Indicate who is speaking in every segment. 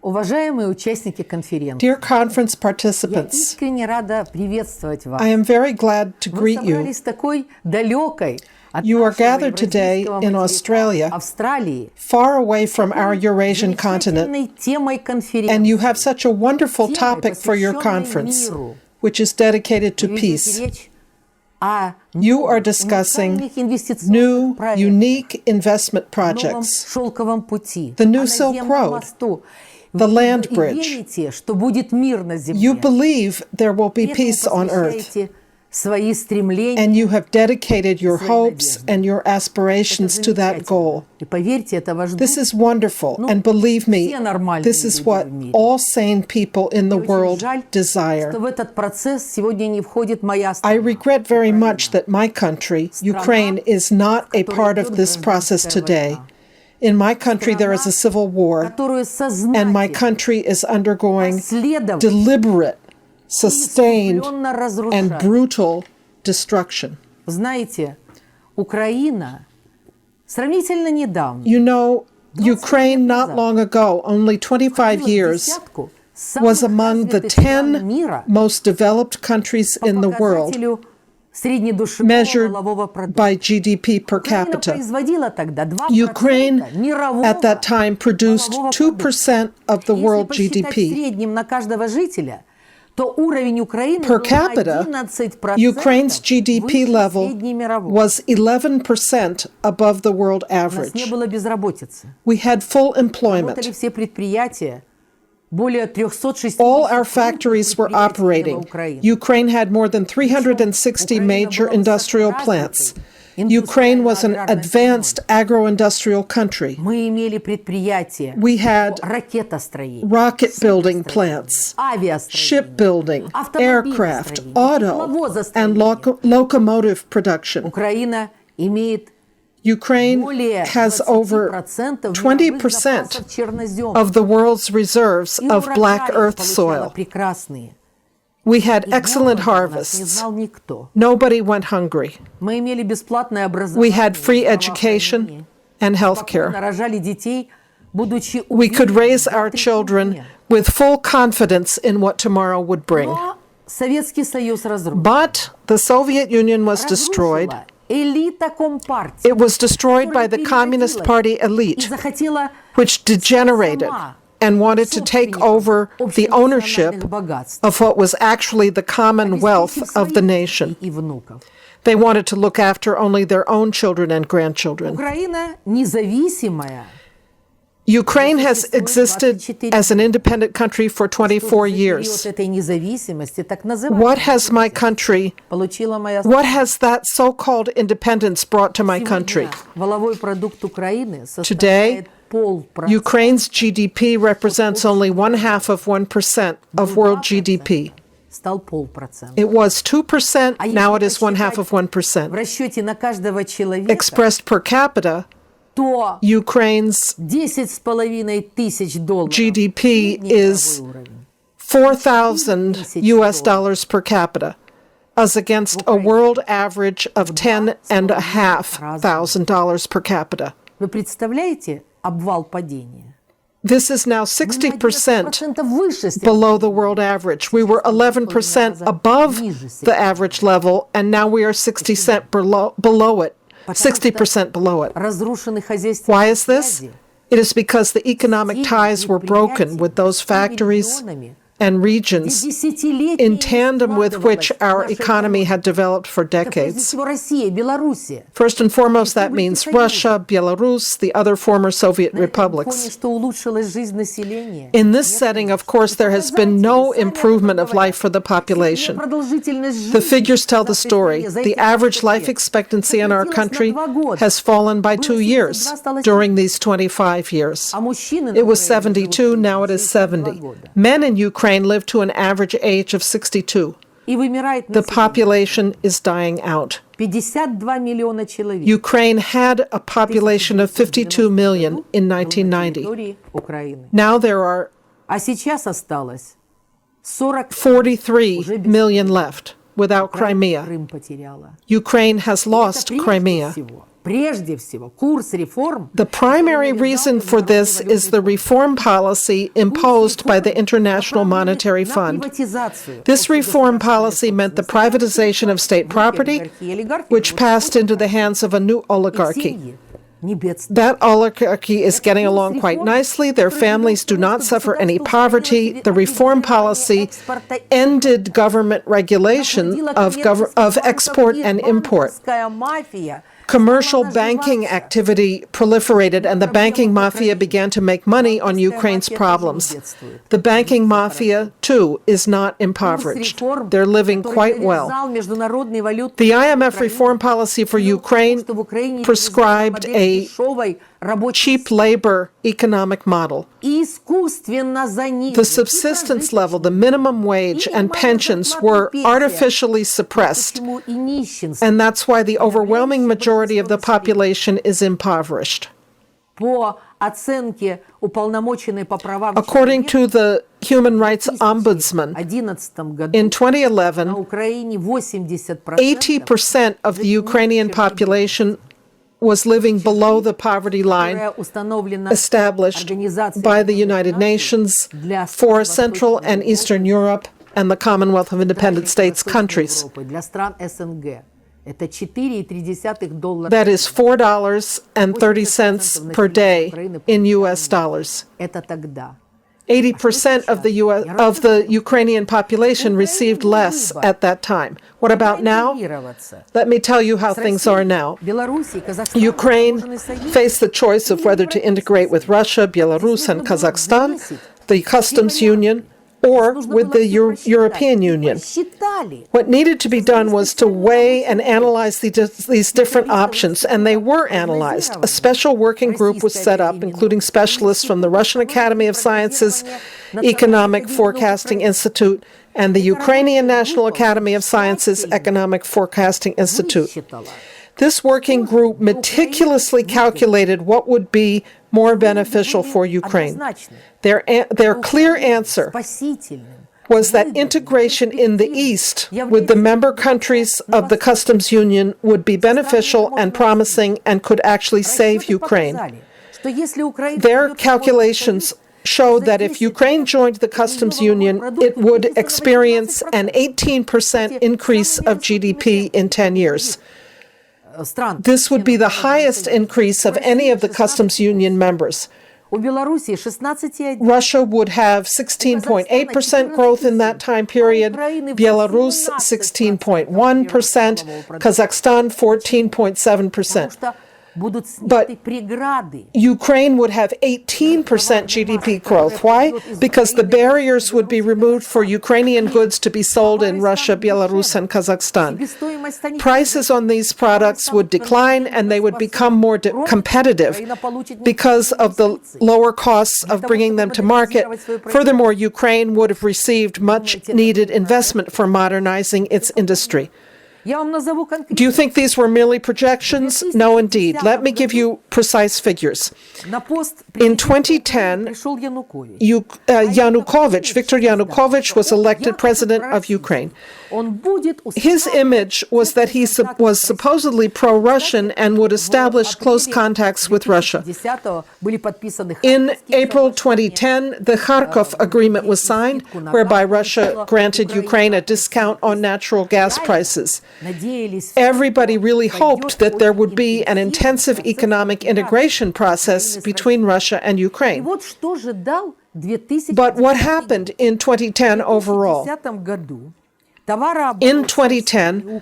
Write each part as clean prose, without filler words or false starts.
Speaker 1: Уважаемые участники конференции,
Speaker 2: Dear conference
Speaker 1: я
Speaker 2: participants,
Speaker 1: искренне рада приветствовать вас.
Speaker 2: I am very glad to
Speaker 1: Мы
Speaker 2: greet you.
Speaker 1: собрались такой далекой от
Speaker 2: You are
Speaker 1: нашего
Speaker 2: gathered today
Speaker 1: евразийского
Speaker 2: in
Speaker 1: материка
Speaker 2: Australia,
Speaker 1: Австралии
Speaker 2: far away from our Eurasian continent,
Speaker 1: замечательной темой конференции,
Speaker 2: and you have such a wonderful
Speaker 1: темой,
Speaker 2: topic for your
Speaker 1: посвященной
Speaker 2: conference,
Speaker 1: миру.
Speaker 2: which is dedicated to
Speaker 1: Вы ведете
Speaker 2: peace.
Speaker 1: речь о
Speaker 2: You are
Speaker 1: новых,
Speaker 2: discussing
Speaker 1: уникальных инвестиционных
Speaker 2: new,
Speaker 1: проектах,
Speaker 2: unique investment
Speaker 1: о новом
Speaker 2: projects,
Speaker 1: шелковом пути,
Speaker 2: the new
Speaker 1: о
Speaker 2: Silk
Speaker 1: наземном
Speaker 2: Road,
Speaker 1: мосту.
Speaker 2: the
Speaker 1: Вы
Speaker 2: land
Speaker 1: и
Speaker 2: bridge.
Speaker 1: верите, что будет мир на земле.
Speaker 2: You believe there will be
Speaker 1: Этому
Speaker 2: peace on earth,
Speaker 1: посвящаете свои стремления.
Speaker 2: and you have dedicated your
Speaker 1: Свои
Speaker 2: hopes
Speaker 1: надежды.
Speaker 2: and your aspirations to that goal.
Speaker 1: И поверьте, это ваш
Speaker 2: This
Speaker 1: дух.
Speaker 2: is wonderful,
Speaker 1: Ну,
Speaker 2: and believe me,
Speaker 1: все нормальные
Speaker 2: this is
Speaker 1: люди
Speaker 2: what
Speaker 1: в мире.
Speaker 2: all sane people in the
Speaker 1: Мне очень
Speaker 2: world
Speaker 1: жаль,
Speaker 2: desire.
Speaker 1: что в этот процесс сегодня не входит моя
Speaker 2: I
Speaker 1: страна.
Speaker 2: regret very much that my country, Ukraine, is not a part of this process today. In my country, there is a civil war,
Speaker 1: Которую
Speaker 2: and my
Speaker 1: сознательно,
Speaker 2: country is undergoing
Speaker 1: последовательно
Speaker 2: deliberate, sustained,
Speaker 1: искупленно
Speaker 2: and
Speaker 1: разрушает.
Speaker 2: brutal destruction.
Speaker 1: Знаете, Украина сравнительно недавно
Speaker 2: You know, Ukraine not long ago, only 25 years, was among the 10 most developed countries in the world, measured by GDP per capita. Ukraine at that time produced 2% of the world GDP. Per capita, Ukraine's GDP level was 11% above the world average. We had full employment. All our factories were operating. Ukraine had more than 360 major industrial plants. Ukraine was an advanced agro-industrial country. We had rocket building plants, shipbuilding, aircraft, auto, and locomotive production. Ukraine has over 20% of the world's reserves of black earth soil. We had excellent harvests. Nobody went hungry. We had free education and health care. We could raise our children with full confidence in what tomorrow would bring. But the Soviet Union was destroyed. It was destroyed by the Communist Party elite, which degenerated and wanted to take over the ownership of what was actually the common wealth of the nation. They wanted to look after only their own children and grandchildren. Ukraine has existed as an independent country for 24 years. What has my country, what has that so-called independence brought to my country? Today, Ukraine's GDP represents only 0.5% of world GDP. It was 2%, now it is 0.5%. Expressed per capita, Ukraine's GDP is $4,000 per capita, as against a world average of $10,500 per capita. This is now 60% below the world average. We were 11% above the average level, and now we are 60% below it. 60% below it. Why is this? It is because the economic ties were broken with those factories and regions in tandem with which our economy had developed for decades. First and foremost, that means Russia, Belarus, the other former Soviet republics. In this setting, of course, there has been no improvement of life for the population. The figures tell the story. The average life expectancy in our country has fallen by 2 years during these 25 years. It was 72, now it is 70. Men in Ukraine live to an average age of 62. The population is dying out. Ukraine had a population of 52 million in 1990. Now there are 43 million left without Crimea. Ukraine has lost Crimea.
Speaker 1: Прежде всего, курс реформ,
Speaker 2: The primary reason for this is the reform policy imposed by the International Monetary Fund. This reform policy meant the privatization of state property, which passed into the hands of a new oligarchy. That oligarchy is getting along quite nicely. Their families do not suffer any poverty. The reform policy ended government regulation of export and import. Commercial banking activity proliferated, and the banking mafia began to make money on Ukraine's problems. The banking mafia, too, is not impoverished. They're living quite well. The IMF reform policy for Ukraine prescribed a cheap labor economic model. The subsistence level, the minimum wage, and pensions were artificially suppressed, and that's why the overwhelming majority of the population is impoverished. According to the Human Rights Ombudsman, in 2011, 80% of the Ukrainian population was living below the poverty line established by the United Nations for Central and Eastern Europe and the Commonwealth of Independent States countries. That is $4.30 per day in U.S. dollars. 80% of the Ukrainian population received less at that time. What about now? Let me tell you how things are now. Ukraine faced the choice of whether to integrate with Russia, Belarus, and Kazakhstan, the customs union, or with the European Union. What needed to be done was to weigh and analyze these different options, and they were analyzed. A special working group was set up, including specialists from the Russian Academy of Sciences, Economic Forecasting Institute, and the Ukrainian National Academy of Sciences Economic Forecasting Institute. This working group meticulously calculated what would be more beneficial for Ukraine. Their clear answer was that integration in the East with the member countries of the customs union would be beneficial and promising and could actually save Ukraine. Their calculations showed that if Ukraine joined the customs union, it would experience an 18% increase of GDP in 10 years. This would be the highest increase of any of the customs union members. Russia would have 16.8% growth in that time period, Belarus 16.1%, Kazakhstan 14.7%. But Ukraine would have 18% GDP growth. Why? Because the barriers would be removed for Ukrainian goods to be sold in Russia, Belarus, and Kazakhstan. Prices on these products would decline and they would become more competitive because of the lower costs of bringing them to market. Furthermore, Ukraine would have received much needed investment for modernizing its industry. Do you think these were merely projections? No, indeed. Let me give you precise figures. In 2010, Viktor Yanukovych was elected president of Ukraine. His image was that he was supposedly pro-Russian and would establish close contacts with Russia. In April 2010, the Kharkov Agreement was signed, whereby Russia granted Ukraine a discount on natural gas prices. Everybody really hoped that there would be an intensive economic integration process between Russia and Ukraine. But what happened in 2010 overall? In 2010,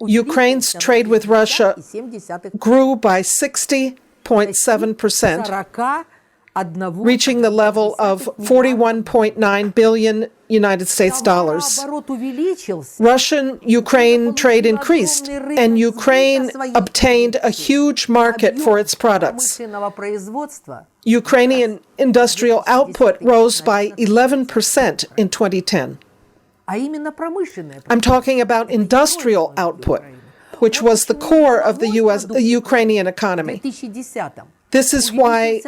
Speaker 2: Ukraine's trade with Russia grew by 60.7%, reaching the level of 41.9 billion United States dollars. Russian-Ukraine trade increased, and Ukraine obtained a huge market for its products. Ukrainian industrial output rose by 11% in 2010. I'm talking about industrial output, which was the core of the Ukrainian economy. This is why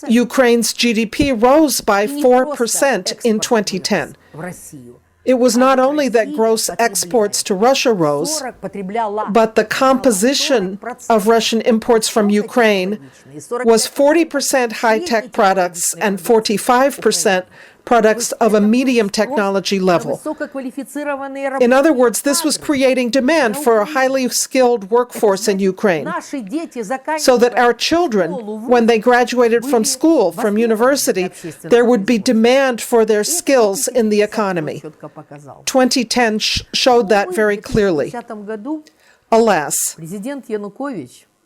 Speaker 2: Ukraine's GDP rose by 4% in 2010. It was not only that gross exports to Russia rose, but the composition of Russian imports from Ukraine was 40% high-tech products and 45% products of a medium technology level. In other words, this was creating demand for a highly skilled workforce in Ukraine, so that our children, when they graduated from school, from university, there would be demand for their skills in the economy. 2010 showed that very clearly. Alas,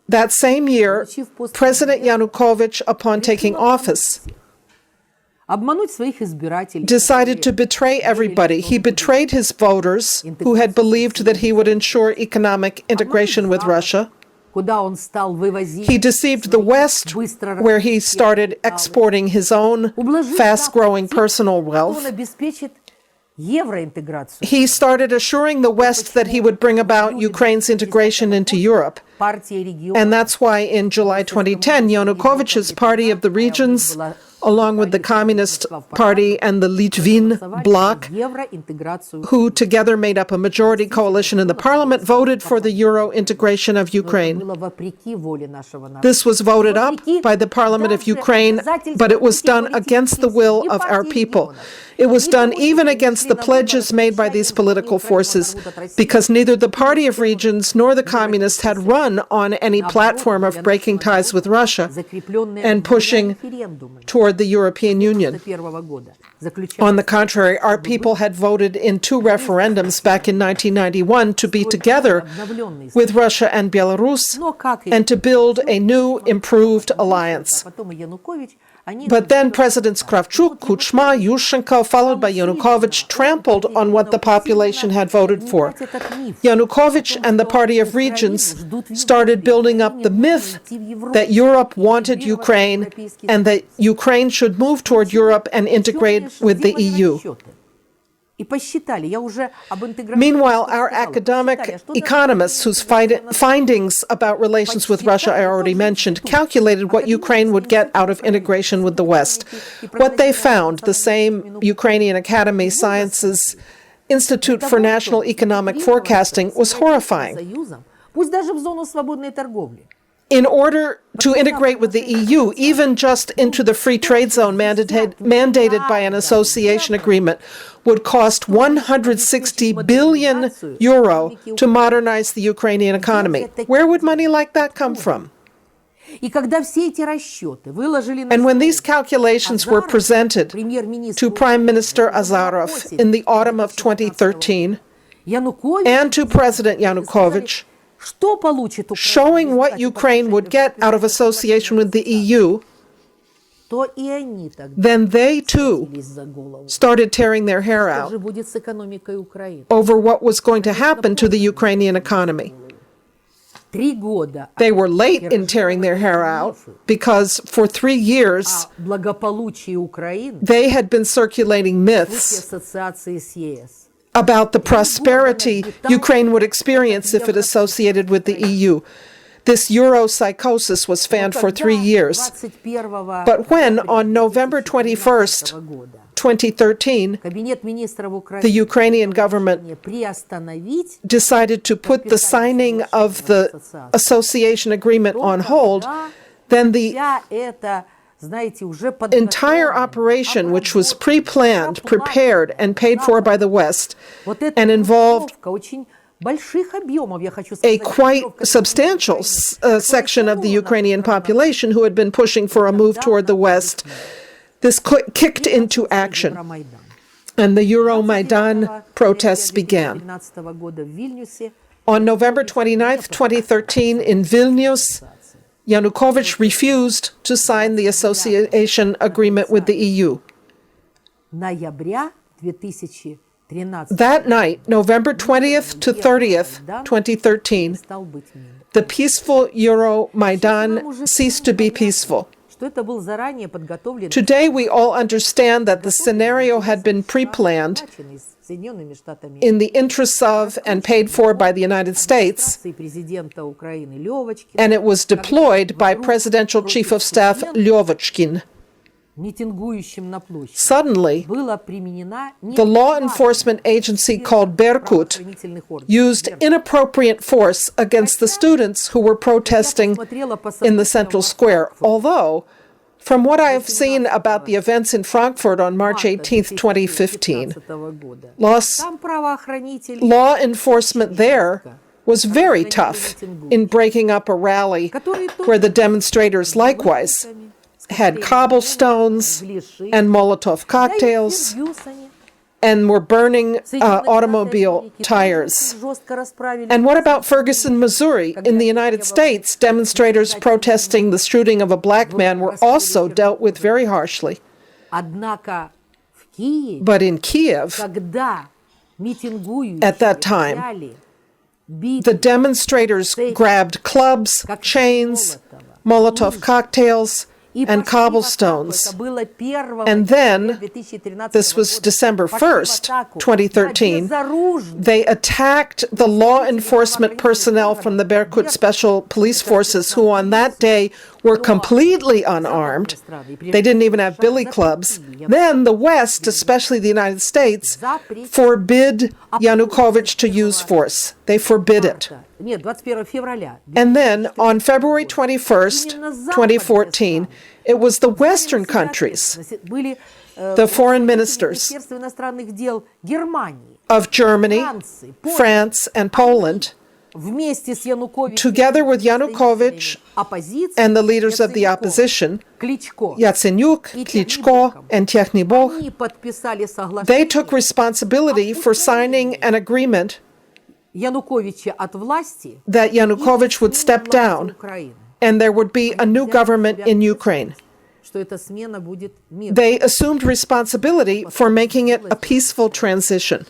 Speaker 2: that same year, President Yanukovych, upon taking office, decided to betray everybody. He betrayed his voters, who had believed that he would ensure economic integration with Russia. He deceived the West, where he started exporting his own fast-growing personal wealth. He started assuring the West that he would bring about Ukraine's integration into Europe. And that's why in July 2010, Yanukovych's Party of the Regions, along with the Communist Party and the Litvin bloc, who together made up a majority coalition in the parliament, voted for the Euro integration of Ukraine. This was voted up by the Parliament of Ukraine, but it was done against the will of our people. It was done even against the pledges made by these political forces, because neither the Party of Regions nor the Communists had run on any platform of breaking ties with Russia and pushing toward the European Union. On the contrary, our people had voted in 2 referendums back in 1991 to be together with Russia and Belarus and to build a new, improved alliance. But then Presidents Kravchuk, Kuchma, Yushchenko, followed by Yanukovych, trampled on what the population had voted for. Yanukovych and the Party of Regions started building up the myth that Europe wanted Ukraine and that Ukraine should move toward Europe and integrate with the EU. Meanwhile, our academic economists, whose findings about relations with Russia I already mentioned, calculated what Ukraine would get out of integration with the West. What they found, the same Ukrainian Academy Sciences Institute for National Economic Forecasting, was horrifying. In order to integrate with the EU, even just into the free trade zone mandated by an association agreement, would cost 160 billion euro to modernize the Ukrainian economy. Where would money like that come from? And when these calculations were presented to Prime Minister Azarov in the autumn of 2013 and to President Yanukovych, showing what Ukraine would get out of association with the EU, then they too started tearing their hair out over what was going to happen to the Ukrainian economy. They were late in tearing their hair out because for 3 years they had been circulating myths about the prosperity Ukraine would experience if it associated with the EU. This Euro-psychosis was fanned for 3 years. But when, on November 21st, 2013, the Ukrainian government decided to put the signing of the association agreement on hold, then the entire operation, which was pre-planned, prepared, and paid for by the West, and involved a quite substantial section of the Ukrainian population who had been pushing for a move toward the West, this kicked into action. And the Euromaidan protests began. On November 29, 2013, in Vilnius, Yanukovych refused to sign the association agreement with the EU. That night, November 20th to 30th, 2013, the peaceful Euromaidan ceased to be peaceful. Today, we all understand that the scenario had been pre-planned in the interests of and paid for by the United States, and it was deployed by Presidential Chief of Staff Lyovochkin.
Speaker 1: митингующим на площади
Speaker 2: Suddenly,
Speaker 1: была применена
Speaker 2: the law enforcement agency called Berkut used inappropriate force against the students who were protesting in the central square. Although, from what I have seen about the events in Frankfurt on March 18, 2015, law enforcement there was very tough in breaking up a rally where the demonstrators likewise had cobblestones and Molotov cocktails and were burning automobile tires. And what about Ferguson, Missouri? In the United States, demonstrators protesting the shooting of a black man were also dealt with very harshly. But in Kiev, at that time, the demonstrators grabbed clubs, chains, Molotov cocktails, and cobblestones. And then, this was December 1st, 2013, they attacked the law enforcement personnel from the Berkut Special Police Forces, who on that day were completely unarmed. They didn't even have billy clubs. Then the West, especially the United States, forbid Yanukovych to use force. They forbid it. And then, on February 21st, 2014, it was the Western countries, the foreign ministers of Germany, France, and Poland, together with Yanukovych and the leaders of the opposition, Yatsenyuk, Klitschko, and Technibog, they took responsibility for signing an agreement that Yanukovych would step down and there would be a new government in Ukraine. They assumed responsibility for making it a peaceful transition.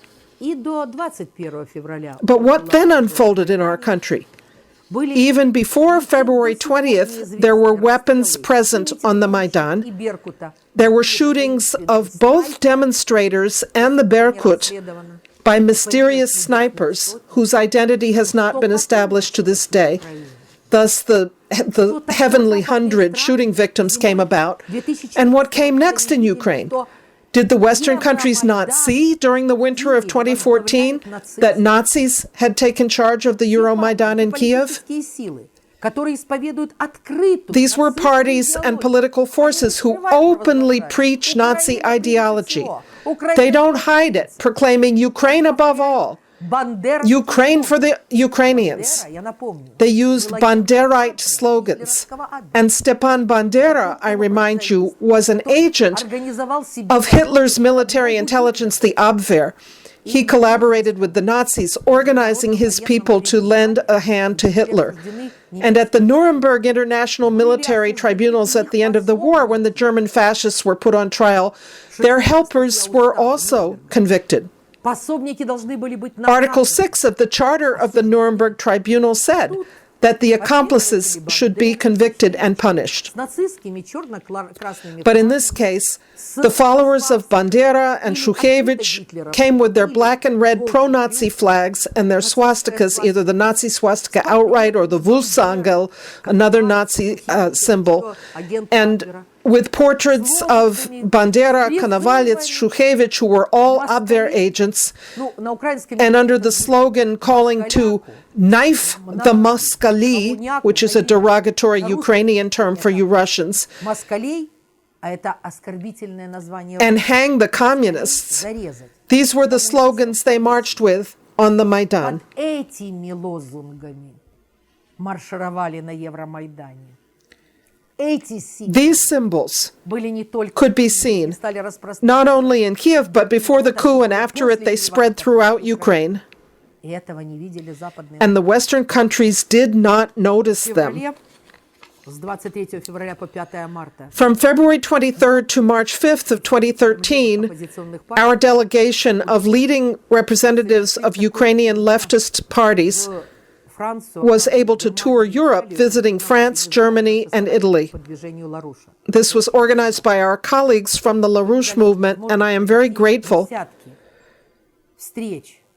Speaker 2: But what then unfolded in our country? Even before February 20th, there were weapons present on the Maidan. There were shootings of both demonstrators and the Berkut by mysterious snipers whose identity has not been established to this day. Thus, the Heavenly 100 shooting victims came about. And what came next in Ukraine? Did the Western countries not see during the winter of 2014 that Nazis had taken charge of the Euromaidan in Kiev? These were parties and political forces who openly preach Nazi ideology. They don't hide it, proclaiming Ukraine above all, Ukraine for the Ukrainians. They used Banderite slogans. And Stepan Bandera, I remind you, was an agent of Hitler's military intelligence, the Abwehr. He collaborated with the Nazis, organizing his people to lend a hand to Hitler. And at the Nuremberg International Military Tribunals at the end of the war, when the German fascists were put on trial, their helpers were also convicted. Article 6 of the Charter of the Nuremberg Tribunal said that the accomplices should be convicted and punished. But in this case, the followers of Bandera and Shukhevich came with their black and red pro-Nazi flags and their swastikas, either the Nazi swastika outright or the Wulfsangel, another Nazi symbol, and with portraits of Bandera, Konovalets, Shukhevich, who were all Abwehr agents, and under the slogan calling to knife the Moskali, which is a derogatory Ukrainian term for you Russians, and hang the communists. These were the slogans they marched with on the Maidan. These symbols could be seen not only in Kiev, but before the coup and after it, they spread throughout Ukraine. And the Western countries did not notice them. From February 23rd to March 5th of 2013, our delegation of leading representatives of Ukrainian leftist parties was able to tour Europe, visiting France, Germany, and Italy. This was organized by our colleagues from the LaRouche movement, and I am very grateful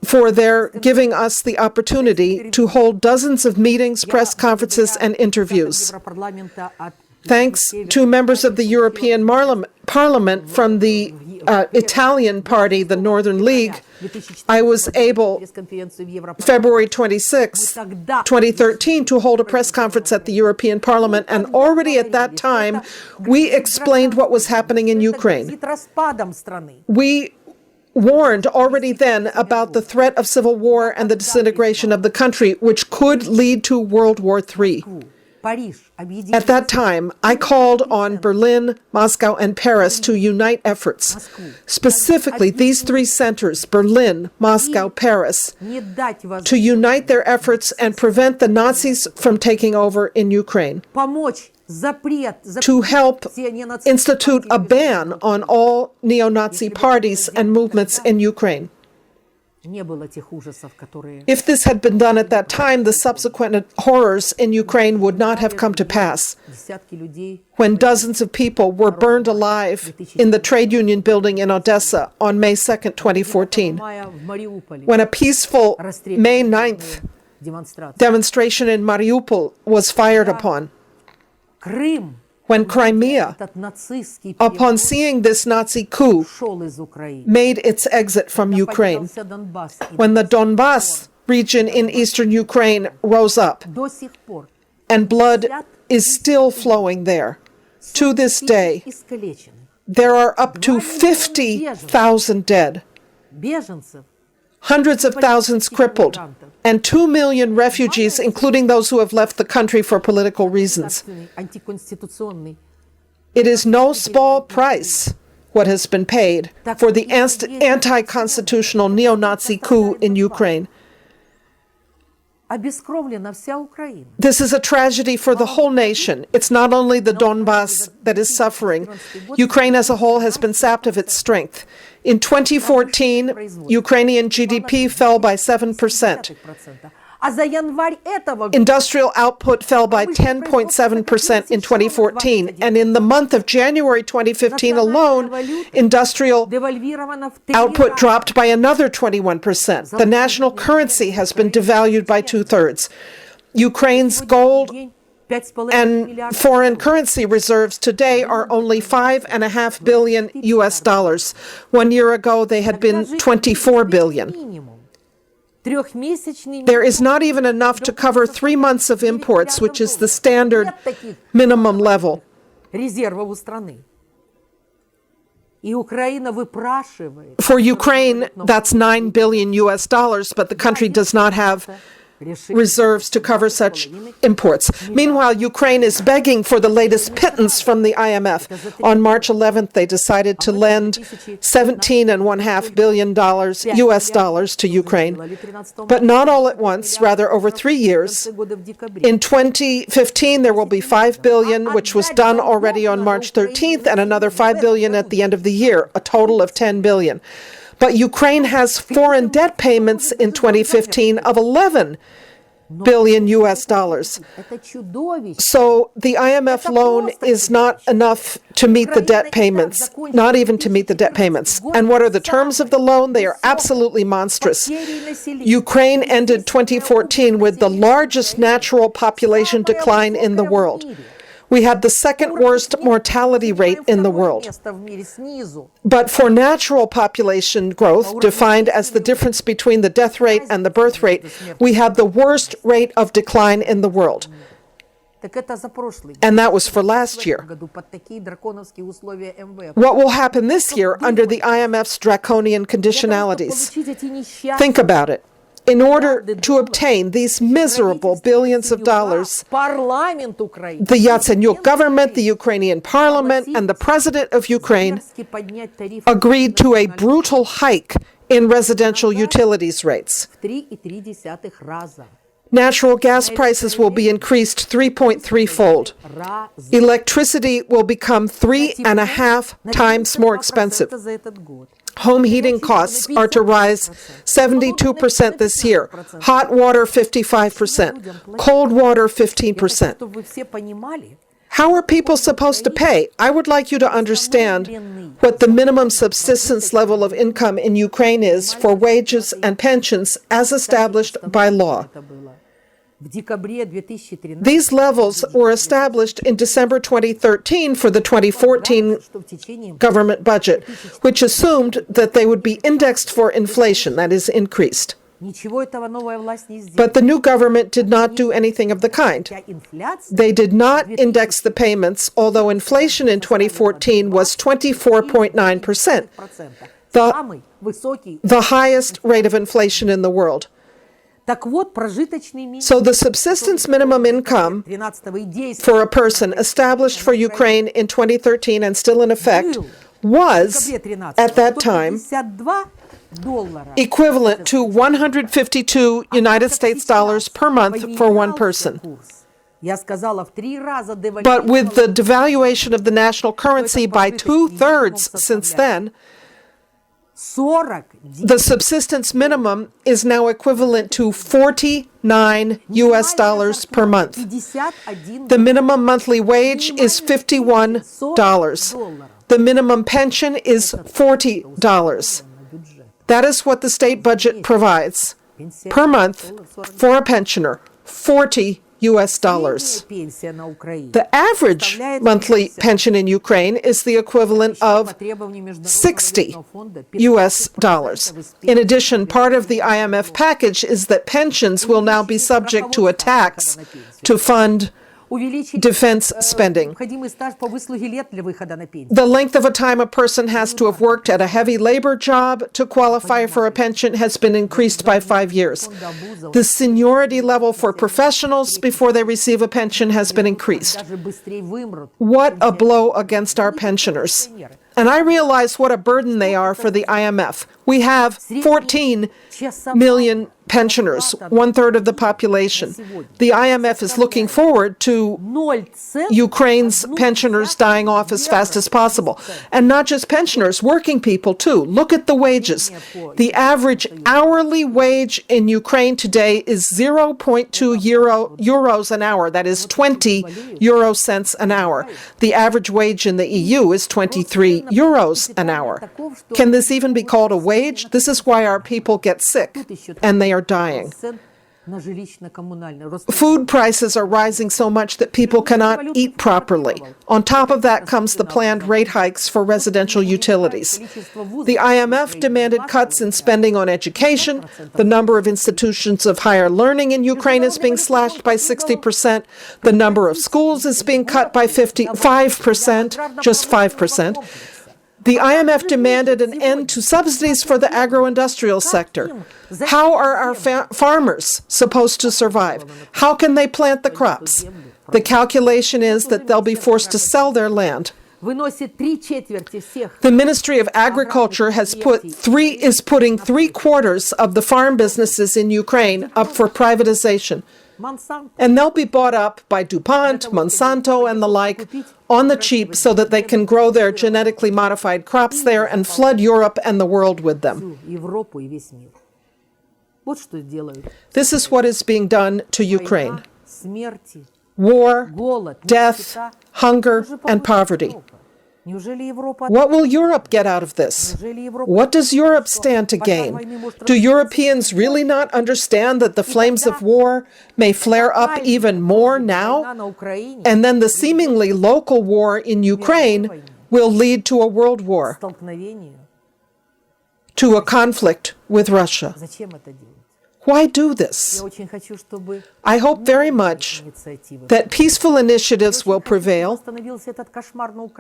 Speaker 2: for their giving us the opportunity to hold dozens of meetings, press conferences, and interviews. Thanks to members of the European Parliament from the Italian party, the Northern League, I was able, February 26, 2013, to hold a press conference at the European Parliament, and already at that time, we explained what was happening in Ukraine. We warned already then about the threat of civil war and the disintegration of the country, which could lead to World War III. At that time, I called on Berlin, Moscow, and Paris to unite efforts. Specifically, these three centers, Berlin, Moscow, Paris, to unite their efforts and prevent the Nazis from taking over in Ukraine. To help institute a ban on all neo-Nazi parties and movements in Ukraine. If this had been done at that time, the subsequent horrors in Ukraine would not have come to pass. When dozens of people were burned alive in the trade union building in Odessa on May 2nd, 2014. When a peaceful May 9th demonstration in Mariupol was fired upon. When Crimea, upon seeing this Nazi coup, made its exit from Ukraine. When the Donbass region in eastern Ukraine rose up, and blood is still flowing there. To this day, there are up to 50,000 dead, hundreds of thousands crippled, and 2 million refugees, including those who have left the country for political reasons. It is no small price what has been paid for the anti-constitutional neo-Nazi coup in Ukraine. This is a tragedy for the whole nation. It's not only the Donbass that is suffering. Ukraine as a whole has been sapped of its strength. In 2014, Ukrainian GDP fell by 7%. Industrial output fell by 10.7% in 2014, and in the month of January 2015 alone, industrial output dropped by another 21%. The national currency has been devalued by 2/3. Ukraine's gold and foreign currency reserves today are only $5.5 billion US. 1 year ago, they had been 24 billion. There is not even enough to cover 3 months of imports, which is the standard minimum level. For Ukraine, that's $9 billion US, but the country does not have reserves to cover such imports. Meanwhile, Ukraine is begging for the latest pittance from the IMF. On March 11th, they decided to lend $17.5 billion US to Ukraine, but not all at once, rather over 3 years. In 2015, there will be $5 billion, which was done already on March 13th, and another $5 billion at the end of the year, a total of $10 billion. But Ukraine has foreign debt payments in 2015 of $11 billion US. So the IMF loan is not enough to meet the debt payments, not even to meet the debt payments. And what are the terms of the loan? They are absolutely monstrous. Ukraine ended 2014 with the largest natural population decline in the world. We had the second worst mortality rate in the world. But for natural population growth, defined as the difference between the death rate and the birth rate, we had the worst rate of decline in the world. And that was for last year. What will happen this year under the IMF's draconian conditionalities? Think about it. In order to obtain these miserable billions of dollars, the Yatsenyuk government, the Ukrainian parliament, and the president of Ukraine agreed to a brutal hike in residential utilities rates. Natural gas prices will be increased 3.3-fold. Electricity will become 3.5 times more expensive. Home heating costs are to rise 72% this year. Hot water, 55%. Cold water, 15%. How are people supposed to pay? I would like you to understand what the minimum subsistence level of income in Ukraine is for wages and pensions as established by law.
Speaker 1: В декабре 2013
Speaker 2: These levels were established in December 2013 for the 2014
Speaker 1: что в течение
Speaker 2: government budget, which assumed that they would be indexed for inflation, that is, increased.
Speaker 1: ничего этого новая власть не сделала.
Speaker 2: But the new government did not do anything of the kind.
Speaker 1: Хотя инфляция
Speaker 2: They did not index the payments, although inflation in 2014 was 24.9%,
Speaker 1: самый высокий.
Speaker 2: the highest rate of inflation in the world.
Speaker 1: Так вот, прожиточный минимум
Speaker 2: So the subsistence minimum income
Speaker 1: 13-го и действует
Speaker 2: for a person established for Ukraine in 2013 and still in effect was, at that time,
Speaker 1: $52
Speaker 2: equivalent to 152 United States dollars per month for one person.
Speaker 1: Я сказала, в 3 раза
Speaker 2: But with the devaluation of the national currency by 2/3 since then,
Speaker 1: 40
Speaker 2: the subsistence minimum is now equivalent to 49 US dollars per month.
Speaker 1: 51
Speaker 2: The minimum monthly wage is $51. The minimum pension is $40. That is what the state budget provides per month for a pensioner, $40 US dollars.
Speaker 1: пенсия на Украине.
Speaker 2: The average monthly pension in Ukraine is the equivalent of $60 US dollars. In addition, part of the IMF package is that pensions will now be subject to a tax to fund
Speaker 1: Увеличить
Speaker 2: defense spending.
Speaker 1: необходимый стаж по выслуге лет для выхода на пенсию.
Speaker 2: The length of a time a person has to have worked at a heavy labor job to qualify for a pension has been increased by 5 years. The seniority level for professionals before they receive a pension has been increased.
Speaker 1: Даже быстрее вымрут.
Speaker 2: What a blow against our pensioners. And I realize what a burden they are for the IMF. We have 14 million pensioners, 1/3 of the population. The IMF is looking forward to
Speaker 1: 0,0
Speaker 2: Ukraine's pensioners dying off as fast as possible. And not just pensioners, working people too. Look at the wages. The average hourly wage in Ukraine today is 0.2 euros an hour. That is 20 euro cents an hour. The average wage in the EU is 23 euros an hour. Can this even be called a wage? This is why our people get sick and they are dying.
Speaker 1: на жилищно-коммунальный.
Speaker 2: Food prices are rising so much that people cannot eat properly. On top of that comes the planned rate hikes for residential utilities. The IMF demanded cuts in spending on education. The number of institutions of higher learning in Ukraine is being slashed by 60%. The number of schools is being cut by 55%, just 5%. The IMF demanded an end to subsidies for the agro-industrial sector. How are our farmers supposed to survive? How can they plant the crops? The calculation is that they'll be forced to sell their land. The Ministry of Agriculture is putting 3/4 of the farm businesses in Ukraine up for privatization. And they'll be bought up by DuPont, Monsanto, and the like on the cheap so that they can grow their genetically modified crops there and flood Europe and the world with them. This is what is being done to Ukraine. War, death, hunger, and poverty. What will Europe get out of this? What does Europe stand to gain? Do Europeans really not understand that the flames of war may flare up even more now? And then the seemingly local war in Ukraine will lead to a world war, to a conflict with Russia. Why do this? I hope very much that peaceful initiatives will prevail.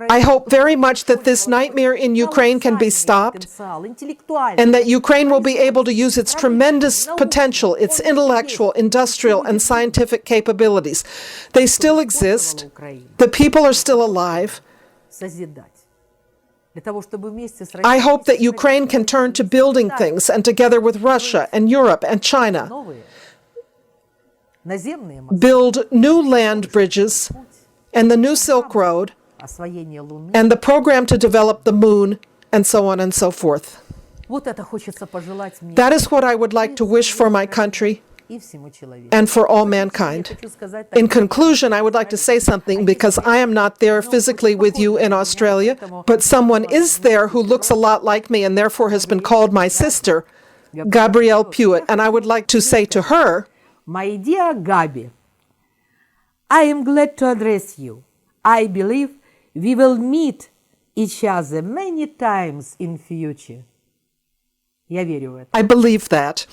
Speaker 2: I hope very much that this nightmare in Ukraine can be stopped and that Ukraine will be able to use its tremendous potential, its intellectual, industrial, and scientific capabilities. They still exist. The people are still alive. I hope that Ukraine can turn to building things and together with Russia and Europe and China, build new land bridges and the new Silk Road and the program to develop the moon and so on and so forth. That is what I would like to wish for my country and for all mankind. In conclusion, I would like to say something because I am not there physically with you in Australia, but someone is there who looks a lot like me and therefore has been called my sister, Gabrielle Pewitt, and I would like to say to her,
Speaker 1: My dear Gabi, I am glad to address you. I believe we will meet each other many times in future. Я верю в это.
Speaker 2: I believe that.